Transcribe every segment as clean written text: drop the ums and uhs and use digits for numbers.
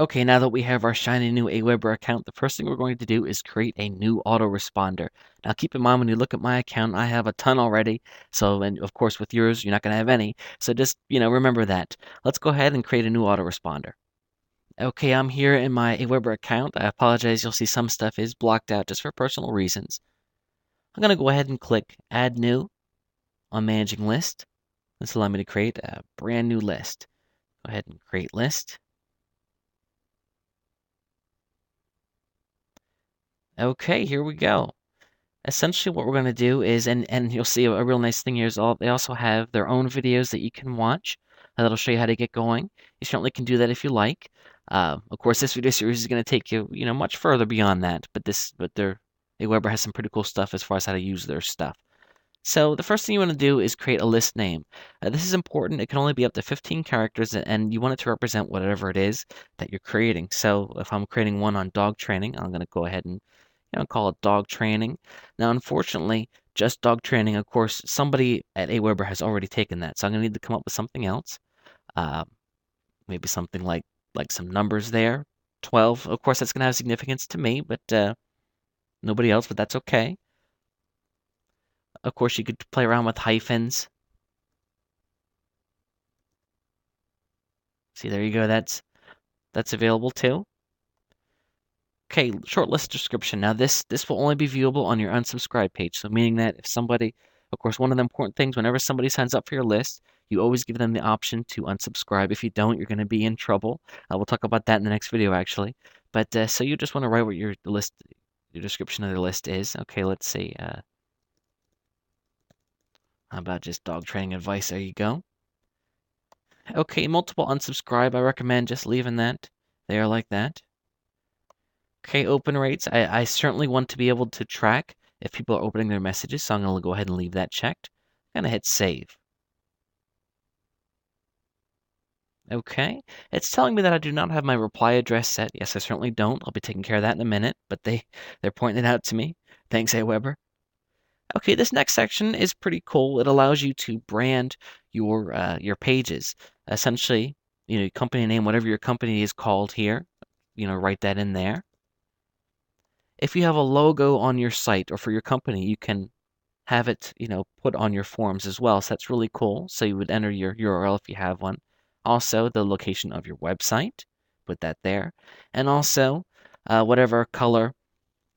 Okay, now that we have our shiny new Aweber account, the first thing we're going to do is create a new autoresponder. Now keep in mind when you look at my account, I have a ton already. So, and of course with yours, you're not going to have any. So just, remember that. Let's go ahead and create a new autoresponder. Okay, I'm here in my Aweber account. I apologize, you'll see some stuff is blocked out just for personal reasons. I'm going to go ahead and click Add New on Managing List. This will allow me to create a brand new list. Go ahead and create list. Okay, here we go. Essentially what we're going to do is, and you'll see a real nice thing here is they also have their own videos that you can watch that'll show you how to get going. You certainly can do that if you like. Of course, this video series is going to take you, much further beyond that, but Aweber has some pretty cool stuff as far as how to use their stuff. So the first thing you want to do is create a list name. This is important. It can only be up to 15 characters, and you want it to represent whatever it is that you're creating. So if I'm creating one on dog training, I'm going to go ahead and call it dog training. Now, unfortunately, just dog training, of course, somebody at Aweber has already taken that. So I'm going to need to come up with something else. Uh, maybe something like some numbers there. 12, of course, that's going to have significance to me, but nobody else, but that's okay. Of course, you could play around with hyphens. See, there you go. That's available too. Okay, short list description. Now this will only be viewable on your unsubscribe page. So meaning that if somebody, of course, one of the important things, whenever somebody signs up for your list, you always give them the option to unsubscribe. If you don't, you're going to be in trouble. We'll talk about that in the next video, actually. But so you just want to write what your description of the list is. Okay, let's see. How about just dog training advice? There you go. Okay, multiple unsubscribe. I recommend just leaving that there like that. Okay, open rates. I certainly want to be able to track if people are opening their messages, so I'm going to go ahead and leave that checked. I'm going to hit save. Okay, it's telling me that I do not have my reply address set. Yes, I certainly don't. I'll be taking care of that in a minute, but they're pointing it out to me. Thanks, Aweber. Okay, this next section is pretty cool. It allows you to brand your pages. Essentially, company name, whatever your company is called here, write that in there. If you have a logo on your site or for your company, you can have it, put on your forms as well. So that's really cool. So you would enter your URL if you have one. Also, the location of your website, put that there. And also, whatever color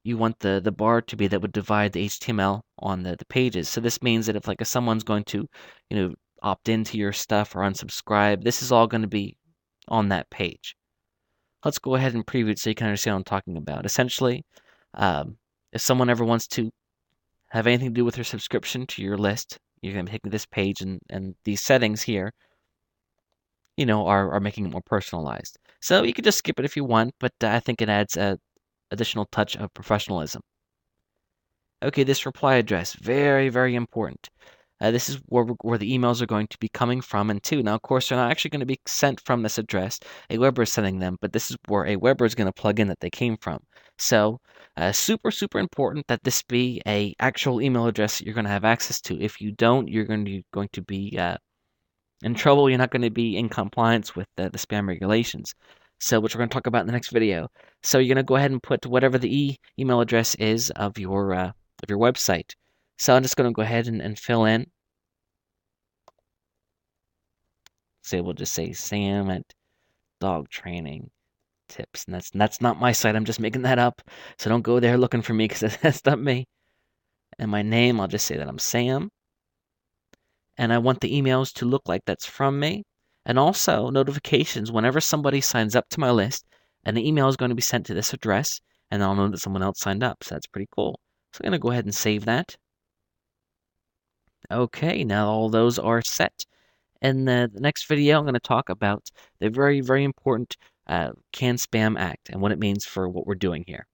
you want the bar to be that would divide the HTML on the pages. So this means that if someone's going to, opt into your stuff or unsubscribe, this is all going to be on that page. Let's go ahead and preview it so you can understand what I'm talking about. Essentially, if someone ever wants to have anything to do with their subscription to your list, you're going to be taking this page and these settings here, are making it more personalized. So you could just skip it if you want, but I think it adds a additional touch of professionalism. Okay, this reply address, very, very important. This is where the emails are going to be coming from and to. Now, of course, they're not actually going to be sent from this address. Aweber is sending them, but this is where Aweber is going to plug in that they came from. So, super, super important that this be a actual email address that you're going to have access to. If you don't, you're going to be in trouble. You're not going to be in compliance with the spam regulations. So, which we're going to talk about in the next video. So, you're going to go ahead and put whatever the email address is of your website. So I'm just going to go ahead and fill in. Say we'll just say Sam at Dog Training Tips, and that's not my site. I'm just making that up. So don't go there looking for me because that's not me. And my name, I'll just say that I'm Sam. And I want the emails to look like that's from me. And also notifications whenever somebody signs up to my list, and the email is going to be sent to this address, and I'll know that someone else signed up. So that's pretty cool. So I'm going to go ahead and save that. Okay, now all those are set. In the next video, I'm going to talk about the very, very important CAN-SPAM Act and what it means for what we're doing here.